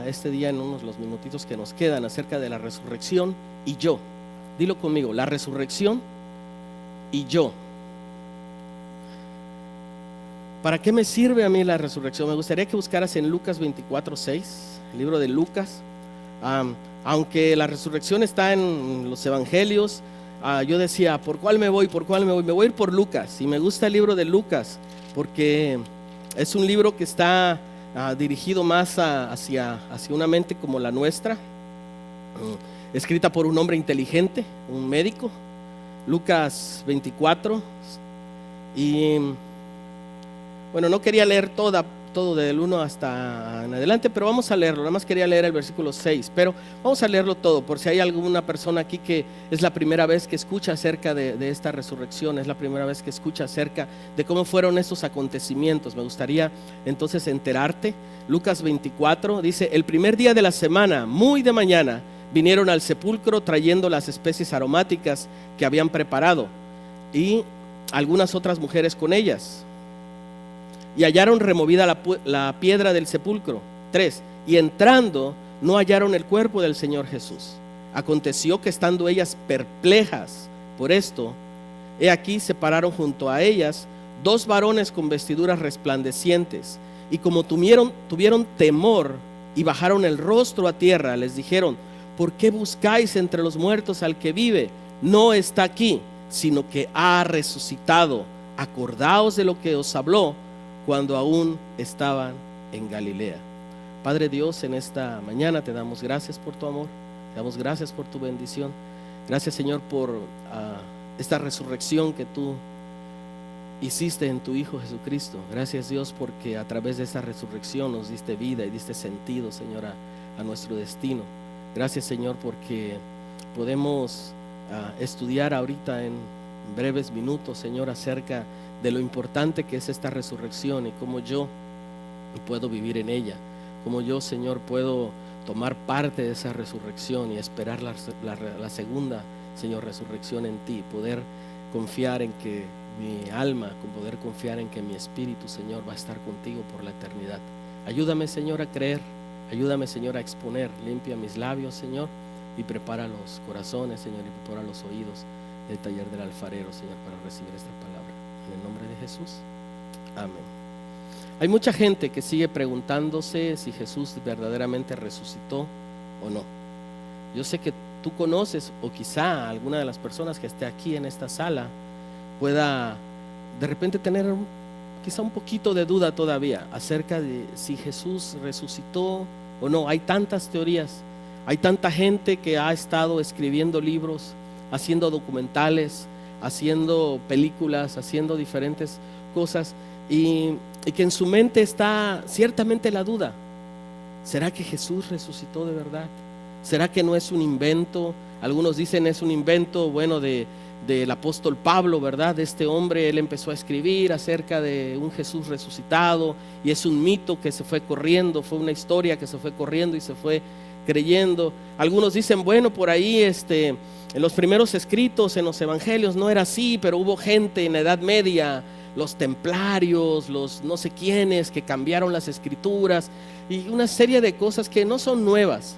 este día en los minutitos que nos quedan acerca de la resurrección y yo. Dilo conmigo, la resurrección y yo. ¿Para qué me sirve a mí la resurrección? Me gustaría que buscaras en Lucas 24:6, el libro de Lucas. Aunque la resurrección está en los evangelios, yo decía, ¿por cuál me voy? ¿Por cuál me voy? Me voy a ir por Lucas, y me gusta el libro de Lucas porque es un libro que está dirigido más hacia una mente como la nuestra, escrita por un hombre inteligente, un médico. Lucas 24. Y bueno, no quería leer todo del 1 hasta en adelante, pero vamos a leerlo. Nada más quería leer el versículo 6, pero vamos a leerlo todo, por si hay alguna persona aquí que es la primera vez que escucha acerca de esta resurrección, es la primera vez que escucha acerca de cómo fueron estos acontecimientos. Me gustaría entonces enterarte. Lucas 24 dice: el primer día de la semana, muy de mañana, vinieron al sepulcro trayendo las especies aromáticas que habían preparado, y algunas otras mujeres con ellas. Y hallaron removida la piedra del sepulcro. 3. Y entrando, no hallaron el cuerpo del Señor Jesús. Aconteció que estando ellas perplejas por esto, he aquí se pararon junto a ellas 2 varones con vestiduras resplandecientes, y como tuvieron temor y bajaron el rostro a tierra, les dijeron: ¿por qué buscáis entre los muertos al que vive? No está aquí, sino que ha resucitado. Acordaos de lo que os habló cuando aún estaban en Galilea. Padre Dios, en esta mañana te damos gracias por tu amor, te damos gracias por tu bendición. Gracias, Señor, por esta resurrección que tú hiciste en tu Hijo Jesucristo. Gracias, Dios, porque a través de esa resurrección nos diste vida y diste sentido, Señor, a nuestro destino. Gracias, Señor, porque podemos estudiar ahorita en breves minutos, Señor, acerca de lo importante que es esta resurrección y cómo yo puedo vivir en ella, cómo yo, Señor, puedo tomar parte de esa resurrección y esperar la segunda, Señor, resurrección en ti, poder confiar en que mi alma, poder confiar en que mi espíritu, Señor, va a estar contigo por la eternidad. Ayúdame, Señor, a creer, ayúdame, Señor, a exponer. Limpia mis labios, Señor, y prepara los corazones, Señor, y prepara los oídos del taller del alfarero, Señor, para recibir esta palabra. En el nombre de Jesús, amén. Hay mucha gente que sigue preguntándose si Jesús verdaderamente resucitó o no. Yo sé que tú conoces, o quizá alguna de las personas que esté aquí en esta sala pueda de repente tener quizá un poquito de duda todavía acerca de si Jesús resucitó o no. Hay tantas teorías, hay tanta gente que ha estado escribiendo libros, haciendo documentales, haciendo películas, haciendo diferentes cosas, y que en su mente está ciertamente la duda: ¿será que Jesús resucitó de verdad? ¿Será que no es un invento? Algunos dicen es un invento, bueno, del apóstol Pablo, ¿verdad? Este hombre, él empezó a escribir acerca de un Jesús resucitado, y es un mito que se fue corriendo, fue una historia que se fue corriendo y se fue creyendo. Algunos dicen, bueno, por ahí en los primeros escritos en los evangelios no era así, pero hubo gente en la Edad Media, los templarios, los no sé quiénes, que cambiaron las escrituras, y una serie de cosas que no son nuevas.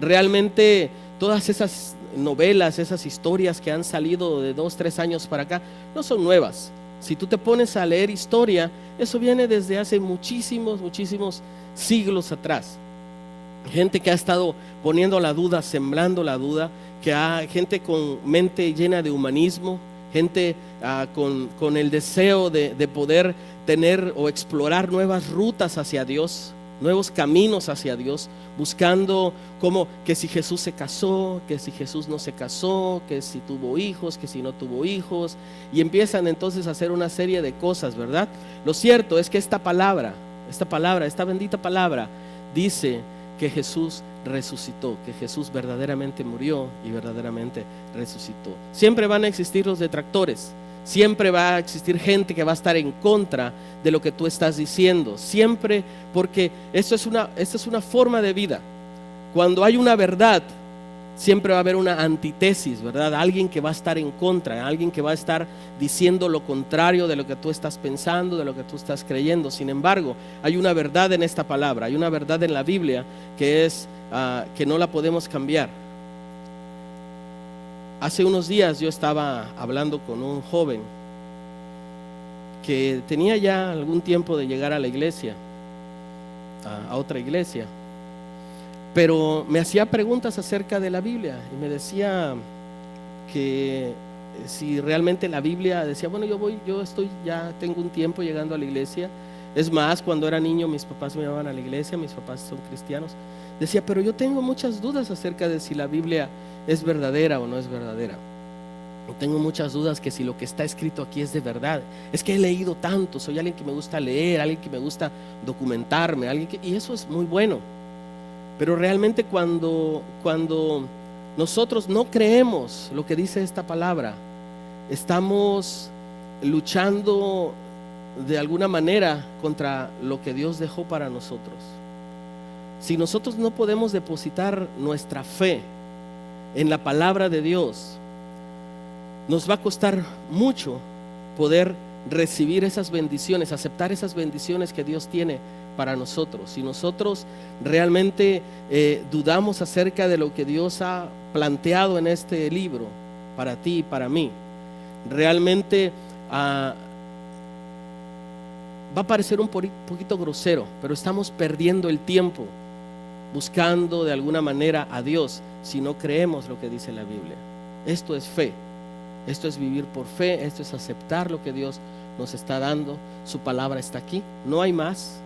Realmente todas esas novelas, esas historias que han salido de 2-3 años para acá, no son nuevas. Si tú te pones a leer historia, eso viene desde hace muchísimos siglos atrás. Gente que ha estado poniendo la duda, sembrando la duda, gente con mente llena de humanismo, gente con el deseo de poder tener o explorar nuevas rutas hacia Dios, nuevos caminos hacia Dios, buscando como que si Jesús se casó, que si Jesús no se casó, que si tuvo hijos, que si no tuvo hijos, y empiezan entonces a hacer una serie de cosas, ¿verdad? Lo cierto es que esta bendita palabra dice que Jesús resucitó, que Jesús verdaderamente murió y verdaderamente resucitó. Siempre van a existir los detractores, siempre va a existir gente que va a estar en contra de lo que tú estás diciendo, siempre, porque esto es una forma de vida. Cuando hay una verdad, siempre va a haber una antítesis, ¿verdad? Alguien que va a estar en contra, alguien que va a estar diciendo lo contrario de lo que tú estás pensando, de lo que tú estás creyendo. Sin embargo, hay una verdad en esta palabra, hay una verdad en la Biblia que es que no la podemos cambiar. Hace unos días yo estaba hablando con un joven que tenía ya algún tiempo de llegar a la iglesia, a otra iglesia, pero me hacía preguntas acerca de la Biblia y me decía que si realmente la Biblia, decía, bueno, ya tengo un tiempo llegando a la iglesia. Es más, cuando era niño mis papás me llevaban a la iglesia, mis papás son cristianos. Decía, pero yo tengo muchas dudas acerca de si la Biblia es verdadera o no es verdadera. Tengo muchas dudas que si lo que está escrito aquí es de verdad. Es que he leído tanto, soy alguien que me gusta leer, alguien que me gusta documentarme, y eso es muy bueno. Pero realmente cuando nosotros no creemos lo que dice esta palabra, estamos luchando de alguna manera contra lo que Dios dejó para nosotros. Si nosotros no podemos depositar nuestra fe en la palabra de Dios, nos va a costar mucho poder recibir esas bendiciones, aceptar esas bendiciones que Dios tiene para nosotros. Si nosotros realmente dudamos acerca de lo que Dios ha planteado en este libro para ti y para mí, realmente va a parecer un poquito grosero, pero estamos perdiendo el tiempo buscando de alguna manera a Dios si no creemos lo que dice la Biblia. Esto es fe, esto es vivir por fe, esto es aceptar lo que Dios nos está dando. Su palabra está aquí, no hay más.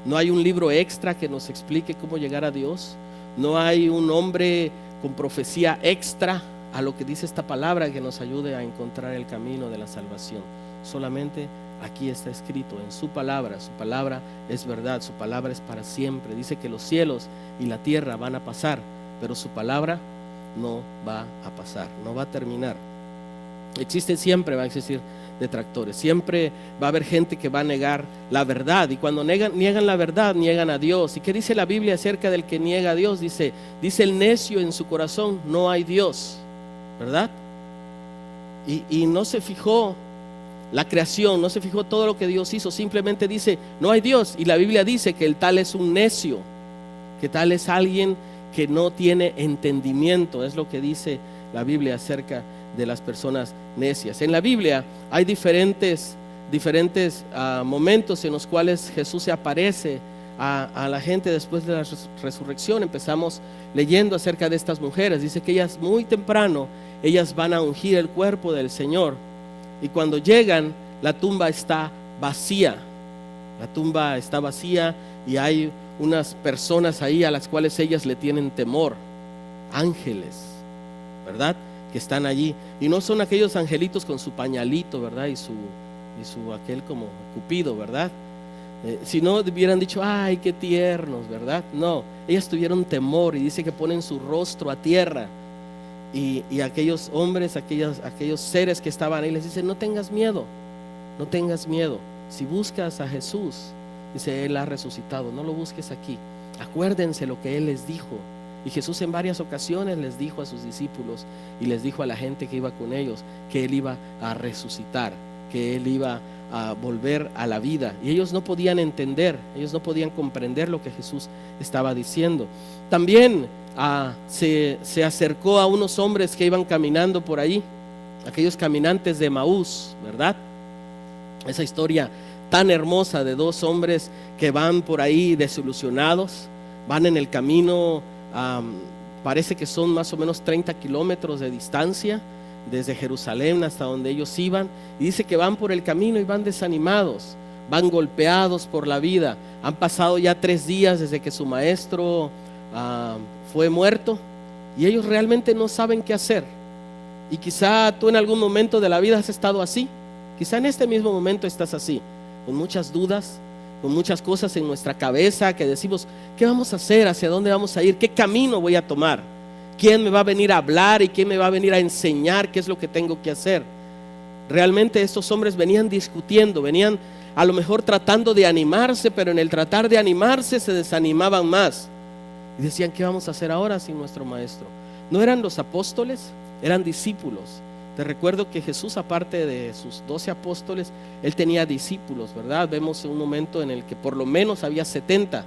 No hay un libro extra que nos explique cómo llegar a Dios. No hay un hombre con profecía extra a lo que dice esta palabra que nos ayude a encontrar el camino de la salvación. Solamente aquí está escrito en su palabra. Su palabra es verdad, su palabra es para siempre. Dice que los cielos y la tierra van a pasar, pero su palabra no va a pasar, no va a terminar. Siempre va a existir detractores, siempre va a haber gente que va a negar la verdad, y cuando niegan la verdad, niegan a Dios. ¿Y qué dice la Biblia acerca del que niega a Dios? Dice el necio en su corazón, no hay Dios, ¿verdad? Y no se fijó la creación, no se fijó todo lo que Dios hizo, simplemente dice, no hay Dios. Y la Biblia dice que el tal es un necio, que tal es alguien que no tiene entendimiento. Es lo que dice la Biblia acerca de las personas necias. En la Biblia hay diferentes momentos en los cuales Jesús se aparece a la gente después de la resurrección. Empezamos leyendo acerca de estas mujeres. Dice que ellas muy temprano, ellas van a ungir el cuerpo del Señor, y cuando llegan, la tumba está vacía. La tumba está vacía y hay unas personas ahí a las cuales ellas le tienen temor, ángeles, ¿verdad?, que están allí, y no son aquellos angelitos con su pañalito, ¿verdad?, y su aquel como Cupido, ¿verdad? Si no hubieran dicho, ay, qué tiernos, ¿verdad? No, ellas tuvieron temor, y dice que ponen su rostro a tierra, y aquellos hombres, aquellos seres que estaban ahí les dicen, no tengas miedo, no tengas miedo. Si buscas a Jesús, dice, Él ha resucitado, no lo busques aquí. Acuérdense lo que Él les dijo. Y Jesús en varias ocasiones les dijo a sus discípulos y les dijo a la gente que iba con ellos que Él iba a resucitar, que Él iba a volver a la vida. Y ellos no podían entender, ellos no podían comprender lo que Jesús estaba diciendo. También se acercó a unos hombres que iban caminando por ahí, aquellos caminantes de Emaús, ¿verdad? Esa historia tan hermosa de dos hombres que van por ahí desilusionados, van en el camino. Parece que son más o menos 30 kilómetros de distancia desde Jerusalén hasta donde ellos iban, y dice que van por el camino y van desanimados, van golpeados por la vida. Han pasado ya 3 días desde que su maestro fue muerto, y ellos realmente no saben qué hacer. Y quizá tú en algún momento de la vida has estado así, quizá en este mismo momento estás así, con muchas dudas, con muchas cosas en nuestra cabeza que decimos, ¿qué vamos a hacer? ¿Hacia dónde vamos a ir? ¿Qué camino voy a tomar? ¿Quién me va a venir a hablar y quién me va a venir a enseñar qué es lo que tengo que hacer? Realmente estos hombres venían discutiendo, venían a lo mejor tratando de animarse, pero en el tratar de animarse se desanimaban más y decían, ¿qué vamos a hacer ahora sin nuestro maestro? no eran los apóstoles, eran discípulos. Te recuerdo que Jesús, aparte de sus 12 apóstoles, Él tenía discípulos, ¿verdad? Vemos un momento en el que por lo menos había 70.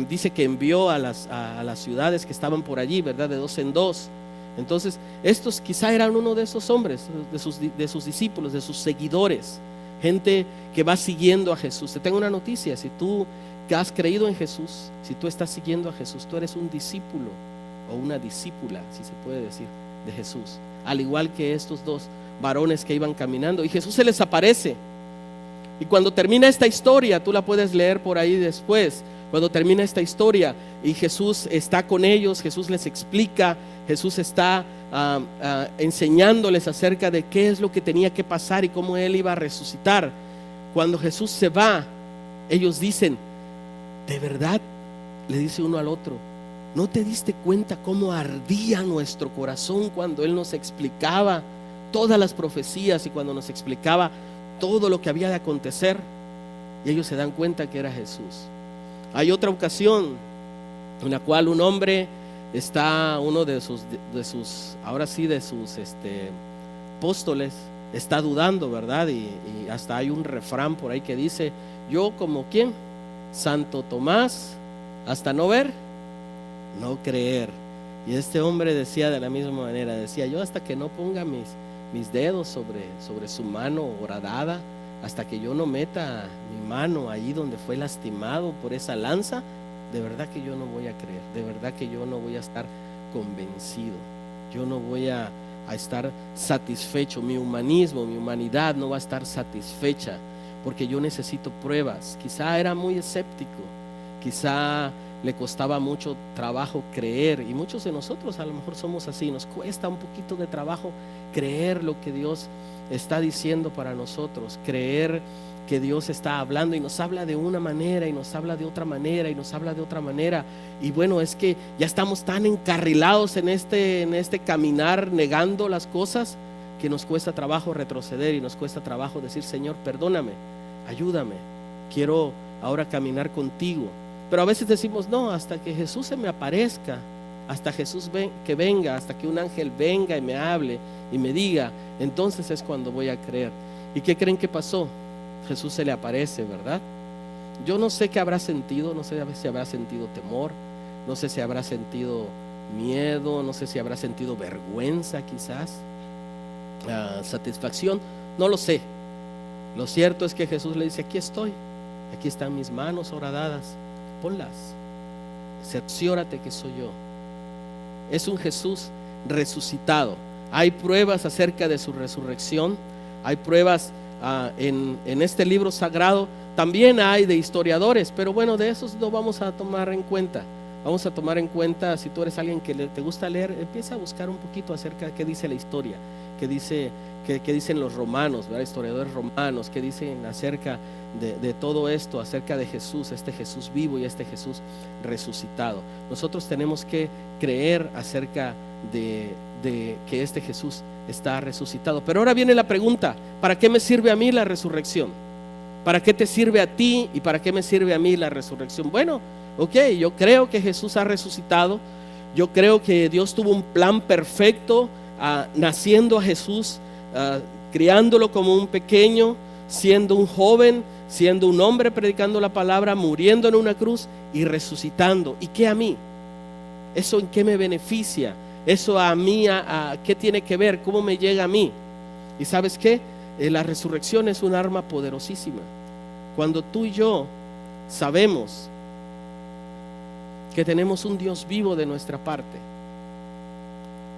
Dice que envió a las ciudades que estaban por allí, ¿verdad? De dos en dos. Entonces, estos quizá eran uno de esos hombres, de sus discípulos, de sus seguidores, gente que va siguiendo a Jesús. Te tengo una noticia: si tú que has creído en Jesús, si tú estás siguiendo a Jesús, tú eres un discípulo o una discípula, si se puede decir, de Jesús, al igual que estos dos varones que iban caminando, y Jesús se les aparece. Y cuando termina esta historia, tú la puedes leer por ahí después, cuando termina esta historia y Jesús está con ellos, Jesús les explica, Jesús está enseñándoles acerca de qué es lo que tenía que pasar y cómo Él iba a resucitar. Cuando Jesús se va, ellos dicen: ¿de verdad? Le dice uno al otro: ¿no te diste cuenta cómo ardía nuestro corazón cuando Él nos explicaba todas las profecías y cuando nos explicaba todo lo que había de acontecer? Y ellos se dan cuenta que era Jesús. Hay otra ocasión en la cual un hombre está, uno de sus apóstoles está dudando, ¿verdad? Y hasta hay un refrán por ahí que dice: yo como ¿quién? Santo Tomás, hasta no ver, no creer. Y este hombre decía de la misma manera, decía: yo hasta que no ponga mis dedos sobre su mano horadada, hasta que yo no meta mi mano ahí donde fue lastimado por esa lanza, de verdad que yo no voy a creer, de verdad que yo no voy a estar convencido, yo no voy a estar satisfecho, mi humanismo, mi humanidad no va a estar satisfecha, porque yo necesito pruebas. Quizá era muy escéptico, quizá le costaba mucho trabajo creer, y muchos de nosotros a lo mejor somos así, nos cuesta un poquito de trabajo creer lo que Dios está diciendo para nosotros, creer que Dios está hablando y nos habla de una manera y nos habla de otra manera y nos habla de otra manera. Y bueno, es que ya estamos tan encarrilados en este caminar negando las cosas, que nos cuesta trabajo retroceder y nos cuesta trabajo decir: Señor, perdóname, ayúdame, quiero ahora caminar contigo. Pero a veces decimos: no, hasta que Jesús se me aparezca, hasta Jesús que venga, hasta que un ángel venga y me hable y me diga, entonces es cuando voy a creer. ¿Y qué creen que pasó? Jesús se le aparece, ¿verdad? Yo no sé qué habrá sentido, no sé si habrá sentido temor, no sé si habrá sentido miedo, no sé si habrá sentido vergüenza quizás, satisfacción, no lo sé. Lo cierto es que Jesús le dice: aquí estoy, aquí están mis manos horadadas, ponlas, cerciórate que soy yo. Es un Jesús resucitado. Hay pruebas acerca de su resurrección, hay pruebas en este libro sagrado, también hay de historiadores, pero bueno, de esos no vamos a tomar en cuenta. Vamos a tomar en cuenta, si tú eres alguien que te gusta leer, empieza a buscar un poquito acerca de qué dice la historia, qué dicen los romanos, ¿verdad? Historiadores romanos, qué dicen acerca de todo esto, acerca de Jesús, este Jesús vivo y este Jesús resucitado. Nosotros tenemos que creer acerca de que este Jesús está resucitado. Pero ahora viene la pregunta: ¿para qué me sirve a mí la resurrección? ¿Para qué te sirve a ti y para qué me sirve a mí la resurrección? Bueno, ok, yo creo que Jesús ha resucitado, yo creo que Dios tuvo un plan perfecto, naciendo a Jesús, criándolo como un pequeño, siendo un joven, siendo un hombre predicando la palabra, muriendo en una cruz y resucitando. ¿Y qué a mí? ¿Eso en qué me beneficia? ¿Eso a mí, qué tiene que ver? ¿Cómo me llega a mí? ¿Y sabes qué? La resurrección es un arma poderosísima. Cuando tú y yo sabemos que tenemos un Dios vivo de nuestra parte,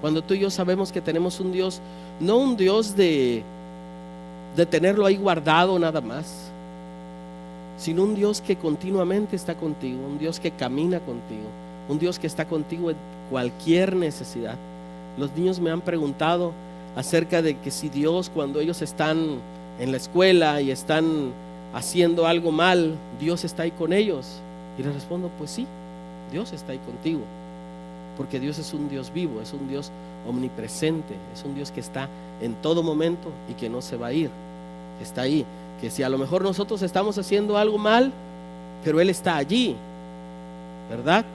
cuando tú y yo sabemos que tenemos un Dios, no un Dios de tenerlo ahí guardado nada más, sino un Dios que continuamente está contigo, un Dios que camina contigo, un Dios que está contigo en cualquier necesidad. Los niños me han preguntado acerca de que si Dios, cuando ellos están en la escuela y están haciendo algo mal, Dios está ahí con ellos. Y les respondo: pues sí, Dios está ahí contigo, porque Dios es un Dios vivo, es un Dios omnipresente, es un Dios que está en todo momento y que no se va a ir, está ahí. Que si a lo mejor nosotros estamos haciendo algo mal, pero Él está allí, ¿verdad?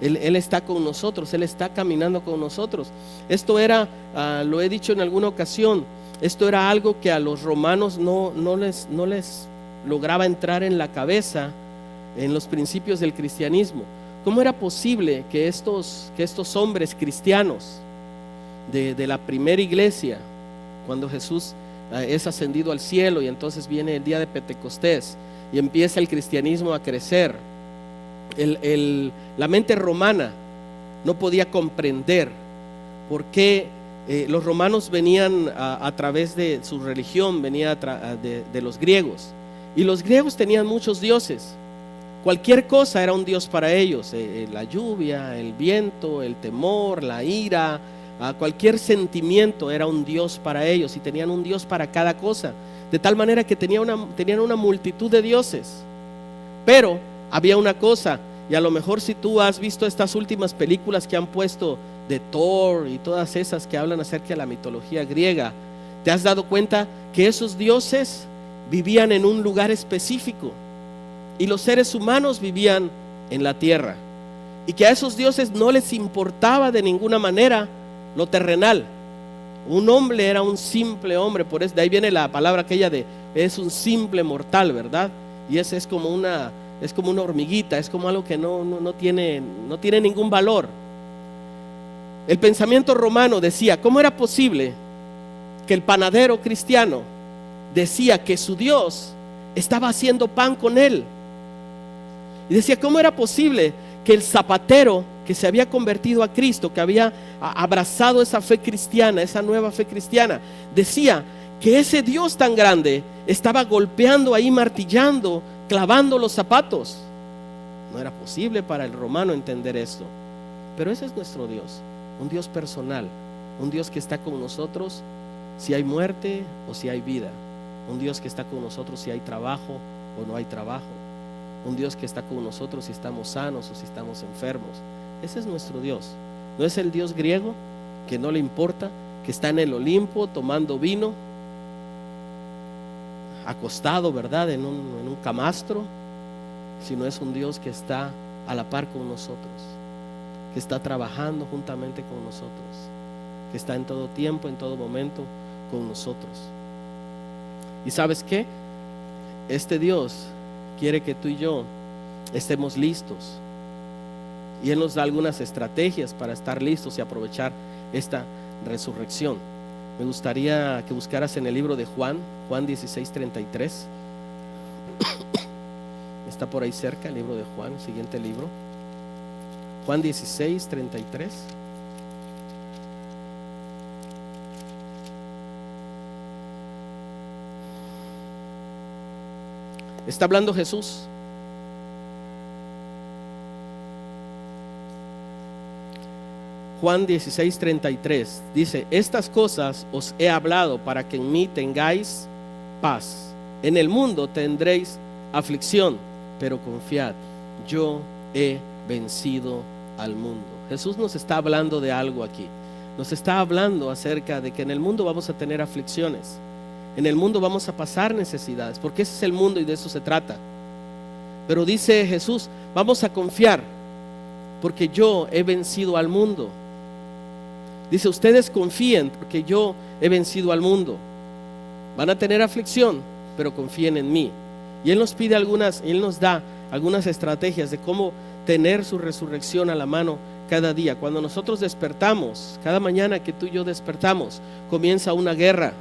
Él está con nosotros, Él está caminando con nosotros. Esto era, lo he dicho en alguna ocasión, esto era algo que a los romanos no les lograba entrar en la cabeza en los principios del cristianismo. ¿Cómo era posible que estos hombres cristianos de la primera iglesia, cuando Jesús es ascendido al cielo y entonces viene el día de Pentecostés y empieza el cristianismo a crecer, la mente romana no podía comprender por qué los romanos venían a través de su religión, venía de los griegos, y los griegos tenían muchos dioses. Cualquier cosa era un dios para ellos, la lluvia, el viento, el temor, la ira, cualquier sentimiento era un dios para ellos, y tenían un dios para cada cosa, de tal manera que tenían una multitud de dioses. Pero había una cosa, y a lo mejor si tú has visto estas últimas películas que han puesto de Thor y todas esas que hablan acerca de la mitología griega, te has dado cuenta que esos dioses vivían en un lugar específico y los seres humanos vivían en la tierra, y que a esos dioses no les importaba de ninguna manera lo terrenal. Un hombre era un simple hombre, por eso de ahí viene la palabra aquella de es un simple mortal, ¿verdad? Y ese es como una hormiguita, es como algo que no tiene ningún valor. El pensamiento romano decía, ¿cómo era posible que el panadero cristiano decía que su Dios estaba haciendo pan con él? Y decía, ¿cómo era posible que el zapatero que se había convertido a Cristo, que había abrazado esa fe cristiana, esa nueva fe cristiana, decía que ese Dios tan grande estaba golpeando ahí, martillando, clavando los zapatos? No era posible para el romano entender esto. Pero ese es nuestro Dios, un Dios personal, un Dios que está con nosotros si hay muerte o si hay vida, un Dios que está con nosotros si hay trabajo o no hay trabajo, un Dios que está con nosotros si estamos sanos o si estamos enfermos. Ese es nuestro Dios. No es el Dios griego que no le importa, que está en el Olimpo tomando vino, acostado, ¿verdad?, en un camastro, sino es un Dios que está a la par con nosotros, que está trabajando juntamente con nosotros, que está en todo tiempo, en todo momento con nosotros. ¿Y sabes qué? Este Dios quiere que tú y yo estemos listos, y Él nos da algunas estrategias para estar listos y aprovechar esta resurrección. Me gustaría que buscaras en el libro de Juan 16:33. Está por ahí cerca el libro de Juan, siguiente libro, Juan 16:33. Está hablando Jesús. Juan 16:33 dice: estas cosas os he hablado para que en mí tengáis paz. En el mundo tendréis aflicción, pero confiad, yo he vencido al mundo. Jesús nos está hablando de algo aquí. Nos está hablando acerca de que en el mundo vamos a tener aflicciones, en el mundo vamos a pasar necesidades, porque ese es el mundo y de eso se trata. Pero dice Jesús, vamos a confiar, porque yo he vencido al mundo. Dice, ustedes confíen porque yo he vencido al mundo. Van a tener aflicción, pero confíen en mí. Y Él nos da algunas estrategias de cómo tener su resurrección a la mano cada día. Cuando nosotros despertamos, cada mañana que tú y yo despertamos, comienza una guerra.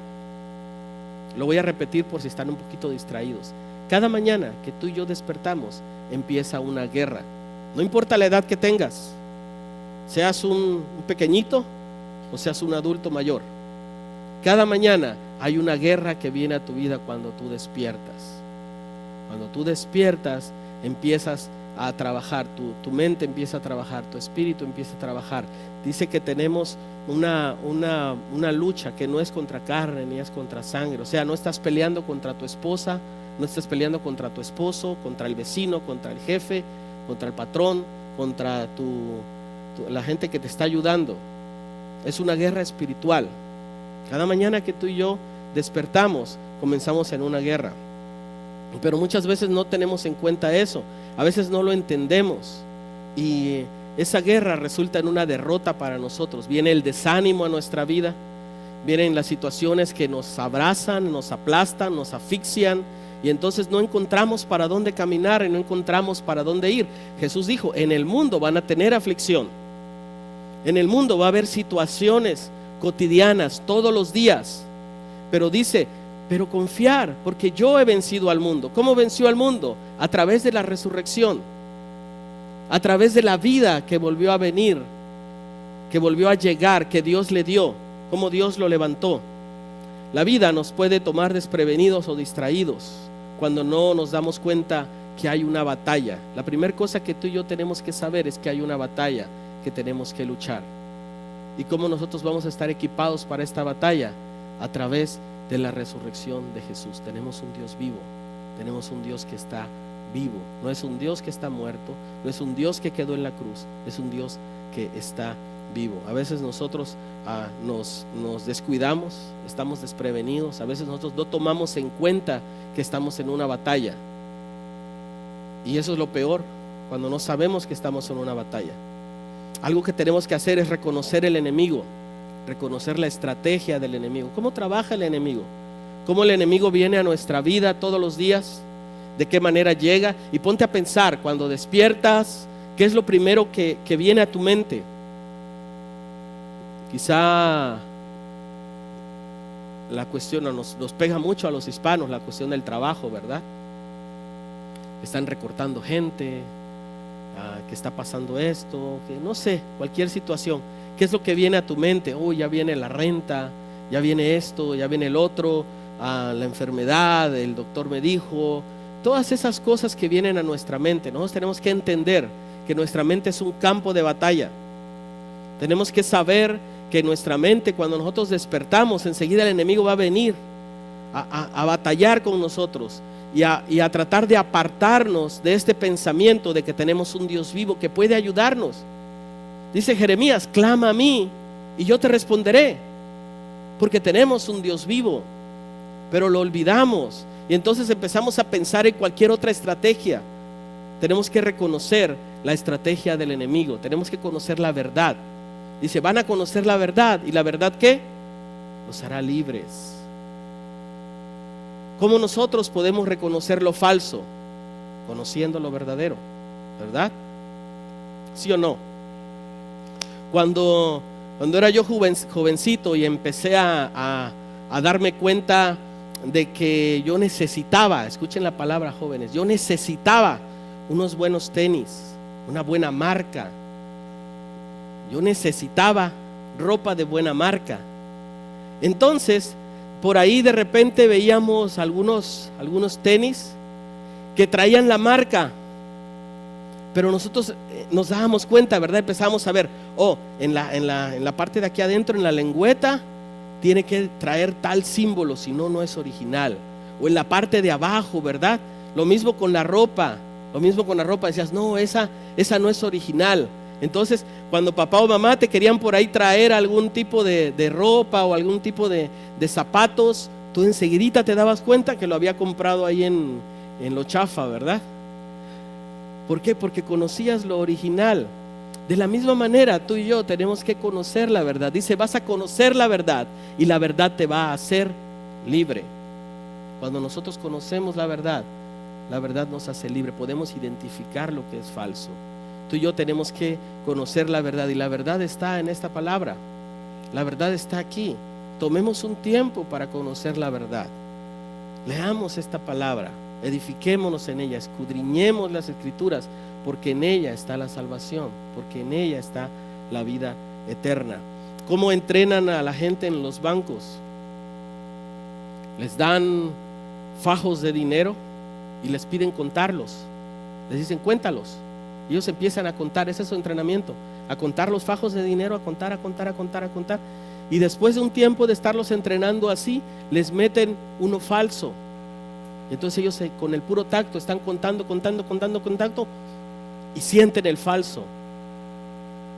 Lo voy a repetir por si están un poquito distraídos. Cada mañana que tú y yo despertamos, empieza una guerra. No importa la edad que tengas, seas un pequeñito o seas un adulto mayor. Cada mañana hay una guerra que viene a tu vida cuando tú despiertas. Cuando tú despiertas, empiezas a trabajar, tu mente empieza a trabajar, tu espíritu empieza a trabajar. Dice que tenemos una lucha que no es contra carne ni es contra sangre. O sea, no estás peleando contra tu esposa, no estás peleando contra tu esposo, contra el vecino, contra el jefe, contra el patrón, contra la gente que te está ayudando. Es una guerra espiritual. Cada mañana que tú y yo despertamos, comenzamos en una guerra. Pero muchas veces no tenemos en cuenta eso. A veces no lo entendemos. Y esa guerra resulta en una derrota para nosotros. Viene el desánimo a nuestra vida, vienen las situaciones que nos abrazan, nos aplastan, nos asfixian, y entonces no encontramos para dónde caminar y no encontramos para dónde ir. Jesús dijo, en el mundo van a tener aflicción, en el mundo va a haber situaciones cotidianas todos los días, pero dice, pero confiar, porque yo he vencido al mundo. ¿Cómo venció al mundo? A través de la resurrección, a través de la vida que volvió a venir, que volvió a llegar, que Dios le dio, como Dios lo levantó. La vida nos puede tomar desprevenidos o distraídos cuando no nos damos cuenta que hay una batalla. La primera cosa que tú y yo tenemos que saber es que hay una batalla que tenemos que luchar. ¿Y cómo nosotros vamos a estar equipados para esta batalla? A través de la resurrección de Jesús. Tenemos un Dios vivo, tenemos un Dios que está vivo. No es un Dios que está muerto, no es un Dios que quedó en la cruz, es un Dios que está vivo. A veces nosotros nos descuidamos, estamos desprevenidos, a veces nosotros no tomamos en cuenta que estamos en una batalla, y eso es lo peor, cuando no sabemos que estamos en una batalla. Algo que tenemos que hacer es reconocer el enemigo, reconocer la estrategia del enemigo. ¿Cómo trabaja el enemigo? ¿Cómo el enemigo viene a nuestra vida todos los días? ¿De qué manera llega? Y ponte a pensar, cuando despiertas, ¿qué es lo primero que viene a tu mente? Quizá la cuestión nos pega mucho a los hispanos, la cuestión del trabajo, ¿verdad? Están recortando gente, que está pasando esto, que no sé, cualquier situación. ¿Qué es lo que viene a tu mente? Ya viene la renta, ya viene esto, ya viene el otro, la enfermedad, el doctor me dijo, todas esas cosas que vienen a nuestra mente. Nosotros tenemos que entender que nuestra mente es un campo de batalla. Tenemos que saber que nuestra mente, cuando nosotros despertamos, enseguida el enemigo va a venir a batallar con nosotros y a tratar de apartarnos de este pensamiento de que tenemos un Dios vivo que puede ayudarnos. Dice Jeremías, clama a mí y yo te responderé, porque tenemos un Dios vivo, pero lo olvidamos y entonces empezamos a pensar en cualquier otra estrategia. Tenemos que reconocer la estrategia del enemigo, tenemos que conocer la verdad. Dice, van a conocer la verdad, y la verdad ¿qué? Los hará libres. ¿Cómo nosotros podemos reconocer lo falso? Conociendo lo verdadero, ¿verdad? ¿Sí o no? Cuando era yo jovencito y empecé a darme cuenta de que yo necesitaba, escuchen la palabra jóvenes, yo necesitaba unos buenos tenis, una buena marca. Yo necesitaba ropa de buena marca. Entonces, por ahí de repente veíamos algunos tenis que traían la marca, pero nosotros nos dábamos cuenta, ¿verdad? Empezamos a ver, en la parte de aquí adentro, en la lengüeta, tiene que traer tal símbolo, si no, no es original. O en la parte de abajo, ¿verdad? Lo mismo con la ropa, decías, no, esa no es original. Entonces, cuando papá o mamá te querían por ahí traer algún tipo de ropa o algún tipo de zapatos, tú enseguidita te dabas cuenta que lo había comprado ahí en lo chafa, ¿verdad? ¿Por qué? Porque conocías lo original. De la misma manera, tú y yo tenemos que conocer la verdad. Dice, vas a conocer la verdad y la verdad te va a hacer libre. Cuando nosotros conocemos la verdad nos hace libre. Podemos identificar lo que es falso. Tú y yo tenemos que conocer la verdad, y la verdad está en esta palabra. La verdad está aquí. Tomemos un tiempo para conocer la verdad. Leamos esta palabra, edifiquémonos en ella, escudriñemos las escrituras, porque en ella está la salvación, porque en ella está la vida eterna. ¿Cómo entrenan a la gente en los bancos? Les dan fajos de dinero y les piden contarlos. Les dicen, cuéntalos. Ellos empiezan a contar, ese es su entrenamiento, a contar los fajos de dinero, a contar. Y después de un tiempo de estarlos entrenando así, les meten uno falso. Entonces ellos con el puro tacto están contando, y sienten el falso.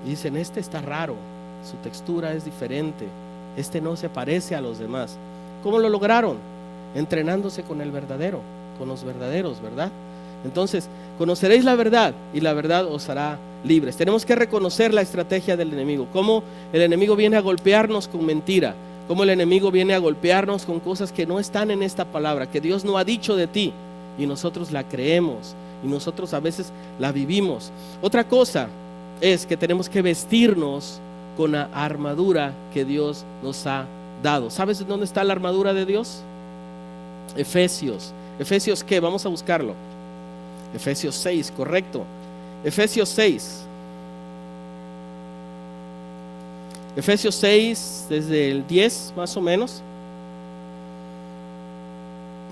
Y dicen, este está raro, su textura es diferente, este no se parece a los demás. ¿Cómo lo lograron? Entrenándose con el verdadero, con los verdaderos, ¿verdad? Entonces, conoceréis la verdad y la verdad os hará libres. Tenemos que reconocer la estrategia del enemigo, cómo el enemigo viene a golpearnos con mentira, cómo el enemigo viene a golpearnos con cosas que no están en esta palabra, que Dios no ha dicho de ti, y nosotros la creemos, y nosotros a veces la vivimos. Otra cosa es que tenemos que vestirnos con la armadura que Dios nos ha dado. ¿Sabes dónde está la armadura de Dios? Efesios. ¿Efesios qué? Vamos a buscarlo. Efesios 6, correcto. Efesios 6. Efesios 6, desde el 10 más o menos.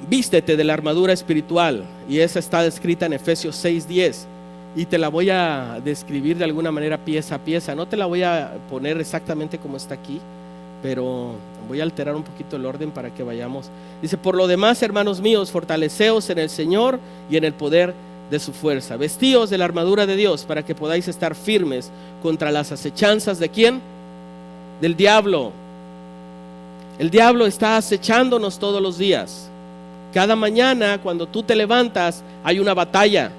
Vístete de la armadura espiritual, y esa está descrita en Efesios 6:10, y te la voy a describir de alguna manera pieza a pieza. No te la voy a poner exactamente como está aquí, pero voy a alterar un poquito el orden para que vayamos. Dice: por lo demás, hermanos míos, fortaleceos en el Señor y en el poder de su fuerza. Vestíos de la armadura de Dios para que podáis estar firmes contra las acechanzas ¿de quién? Del diablo. El diablo está acechándonos todos los días. Cada mañana cuando tú te levantas hay una batalla,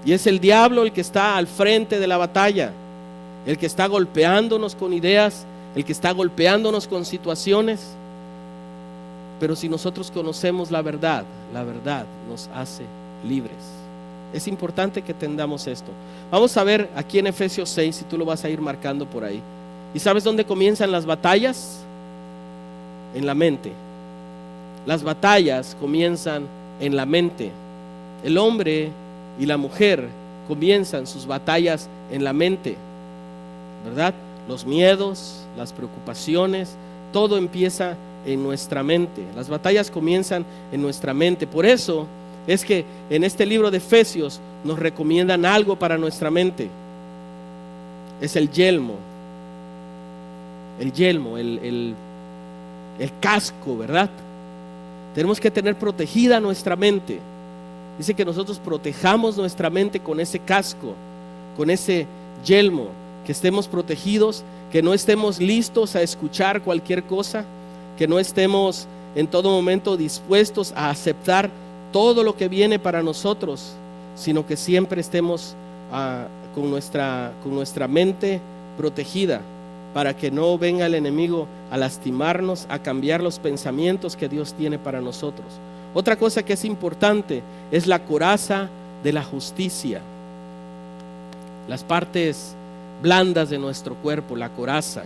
y es el diablo el que está al frente de la batalla, el que está golpeándonos con ideas, el que está golpeándonos con situaciones. Pero si nosotros conocemos la verdad nos hace libres. Es importante que entendamos esto. Vamos a ver aquí en Efesios 6, si tú lo vas a ir marcando por ahí. ¿Y sabes dónde comienzan las batallas? En la mente. Las batallas comienzan en la mente. El hombre y la mujer comienzan sus batallas en la mente, ¿verdad? Los miedos, las preocupaciones, todo empieza en nuestra mente. Las batallas comienzan en nuestra mente. Por eso es que en este libro de Efesios nos recomiendan algo para nuestra mente. Es el yelmo. El yelmo, el casco, ¿verdad? Tenemos que tener protegida nuestra mente. Dice que nosotros protejamos nuestra mente con ese casco, con ese yelmo, que estemos protegidos, que no estemos listos a escuchar cualquier cosa, que no estemos en todo momento dispuestos a aceptar todo lo que viene para nosotros, sino que siempre estemos con nuestra mente protegida, para que no venga el enemigo a lastimarnos, a cambiar los pensamientos que Dios tiene para nosotros. Otra cosa que es importante es la coraza de la justicia. Las partes blandas de nuestro cuerpo, la coraza.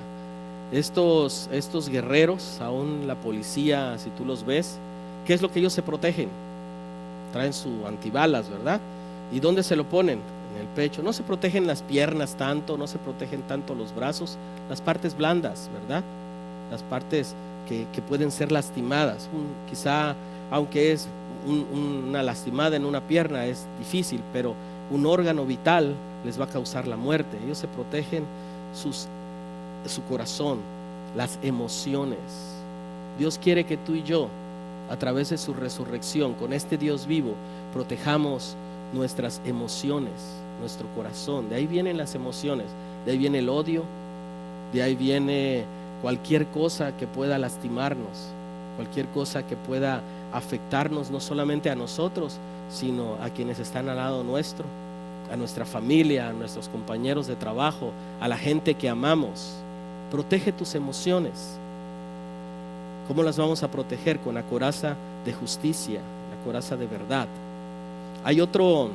Estos guerreros, aún la policía, si tú los ves, ¿qué es lo que ellos se protegen? Traen su antibalas, ¿verdad? ¿Y dónde se lo ponen? En el pecho. No se protegen las piernas tanto, no se protegen tanto los brazos, las partes blandas, ¿verdad? Las partes que pueden ser lastimadas. Quizá, aunque es una lastimada en una pierna, es difícil, pero un órgano vital les va a causar la muerte. Ellos se protegen su corazón, las emociones. Dios quiere que tú y yo, a través de su resurrección, con este Dios vivo, protejamos nuestras emociones, nuestro corazón. De ahí vienen las emociones, de ahí viene el odio, de ahí viene cualquier cosa que pueda lastimarnos, cualquier cosa que pueda afectarnos, no solamente a nosotros, sino a quienes están al lado nuestro, a nuestra familia, a nuestros compañeros de trabajo, a la gente que amamos. Protege tus emociones. ¿Cómo las vamos a proteger? Con la coraza de justicia, la coraza de verdad. Hay otro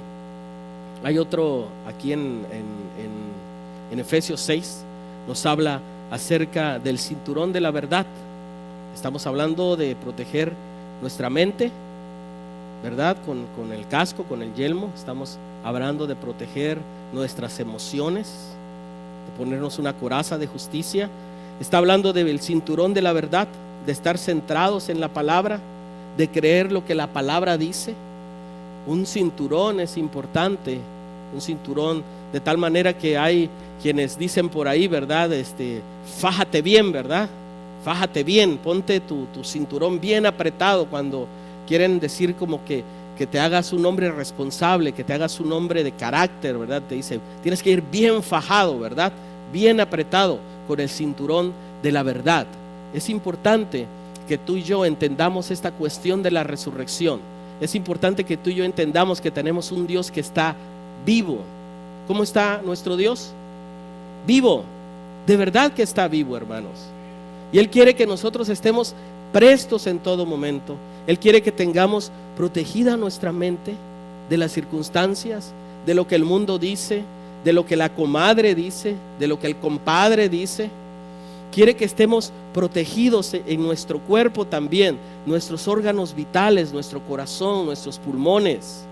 aquí en Efesios 6, nos habla acerca del cinturón de la verdad. Estamos hablando de proteger nuestra mente, ¿verdad? Con el casco, con el yelmo. Estamos hablando de proteger nuestras emociones, de ponernos una coraza de justicia. Está hablando del cinturón de la verdad, de estar centrados en la palabra, de creer lo que la palabra dice. Un cinturón es importante, un cinturón de tal manera que hay quienes dicen por ahí, ¿verdad? Fájate bien, ¿verdad? Fájate bien, ponte tu cinturón bien apretado, cuando quieren decir como que te hagas un hombre responsable, que te hagas un hombre de carácter, ¿verdad? Te dice, tienes que ir bien fajado, ¿verdad? Bien apretado con el cinturón de la verdad. Es importante que tú y yo entendamos esta cuestión de la resurrección. Es importante que tú y yo entendamos que tenemos un Dios que está vivo, ¿Cómo está nuestro Dios? Vivo. De verdad que está vivo, hermanos. Y Él quiere que nosotros estemos prestos en todo momento. Él quiere que tengamos protegida nuestra mente de las circunstancias, de lo que el mundo dice, de lo que la comadre dice, de lo que el compadre dice. Quiere que estemos protegidos en nuestro cuerpo también, nuestros órganos vitales, nuestro corazón, nuestros pulmones.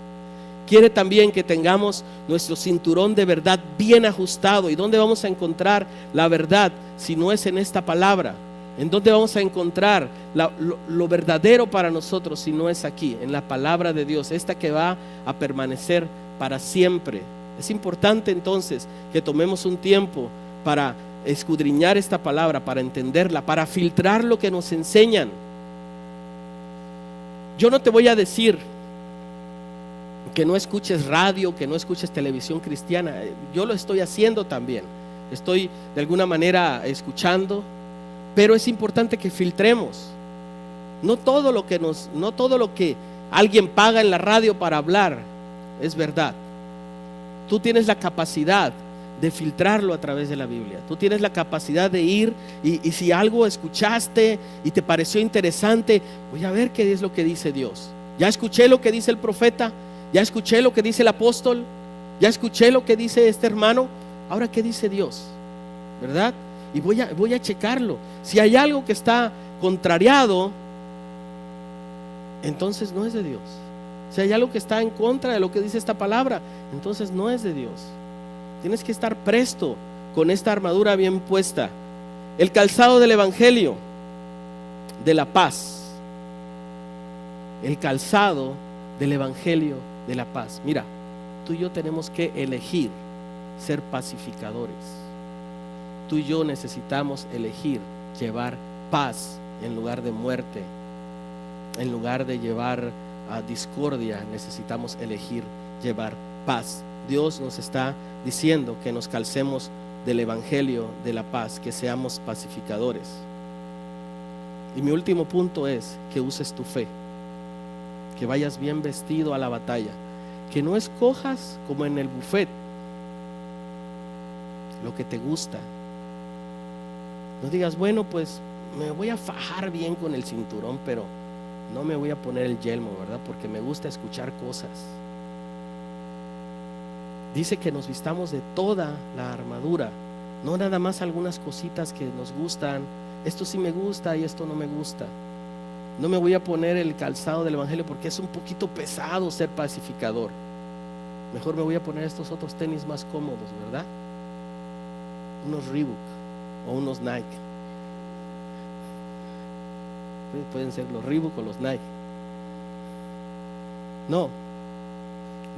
Quiere también que tengamos nuestro cinturón de verdad bien ajustado. ¿Y dónde vamos a encontrar la verdad si no es en esta palabra? ¿En dónde vamos a encontrar lo verdadero para nosotros si no es aquí? En la palabra de Dios, esta que va a permanecer para siempre. Es importante entonces que tomemos un tiempo para escudriñar esta palabra, para entenderla, para filtrar lo que nos enseñan. Yo no te voy a decir que no escuches radio, que no escuches televisión cristiana. Yo lo estoy haciendo también. Estoy de alguna manera escuchando, pero es importante que filtremos. No todo lo que alguien paga en la radio para hablar es verdad. Tú tienes la capacidad de filtrarlo a través de la Biblia. Tú tienes la capacidad de ir y si algo escuchaste y te pareció interesante, voy a ver qué es lo que dice Dios. Ya escuché lo que dice el profeta, ya escuché lo que dice el apóstol, ya escuché lo que dice este hermano. Ahora, ¿qué dice Dios? ¿Verdad? Y voy a checarlo. Si hay algo que está contrariado, entonces no es de Dios. Si hay algo que está en contra de lo que dice esta palabra, entonces no es de Dios. Tienes que estar presto con esta armadura bien puesta. El calzado del evangelio de la paz. El calzado del evangelio de la paz. Mira, tú y yo tenemos que elegir ser pacificadores. Tú y yo necesitamos elegir llevar paz en lugar de muerte. En lugar de llevar a discordia, necesitamos elegir llevar paz. Dios nos está diciendo que nos calcemos del evangelio de la paz, que seamos pacificadores. Y mi último punto es que uses tu fe, que vayas bien vestido a la batalla, que no escojas como en el buffet lo que te gusta. No digas, bueno, pues me voy a fajar bien con el cinturón, pero no me voy a poner el yelmo, ¿verdad? Porque me gusta escuchar cosas. Dice que nos vistamos de toda la armadura, no nada más algunas cositas que nos gustan. Esto sí me gusta y esto no me gusta. No me voy a poner el calzado del evangelio porque es un poquito pesado ser pacificador. Mejor me voy a poner estos otros tenis más cómodos, ¿verdad? Unos Reebok o unos Nike. Pueden ser los Reebok o los Nike. No,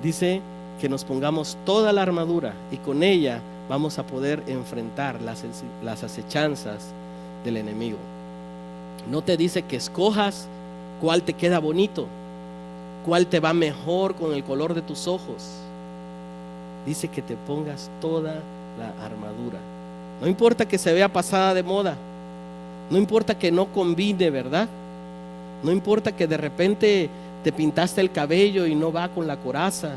dice que nos pongamos toda la armadura y con ella vamos a poder enfrentar las acechanzas del enemigo. No te dice que escojas cuál te queda bonito, cuál te va mejor con el color de tus ojos. Dice que te pongas toda la armadura. No importa que se vea pasada de moda, no importa que no combine, ¿verdad? No importa que de repente te pintaste el cabello y no va con la coraza.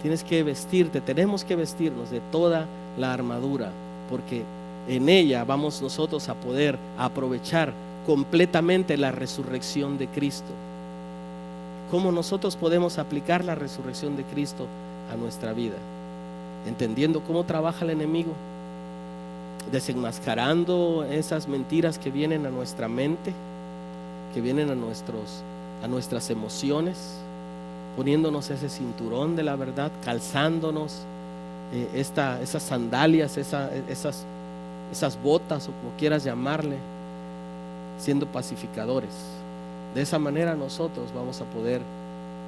Tienes que vestirte, tenemos que vestirnos de toda la armadura, porque en ella vamos nosotros a poder aprovechar completamente la resurrección de Cristo. ¿Cómo nosotros podemos aplicar la resurrección de Cristo a nuestra vida? Entendiendo cómo trabaja el enemigo, desenmascarando esas mentiras que vienen a nuestra mente, que vienen a nuestras emociones, poniéndonos ese cinturón de la verdad, calzándonos esas sandalias, esas botas o como quieras llamarle, siendo pacificadores. De esa manera nosotros vamos a poder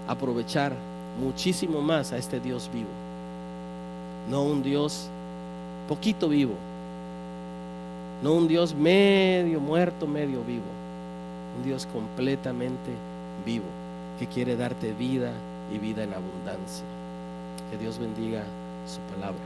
aprovechar muchísimo más a este Dios vivo, no un Dios poquito vivo, no un Dios medio muerto, medio vivo, un Dios completamente vivo, que quiere darte vida y vida en abundancia. Que Dios bendiga su palabra.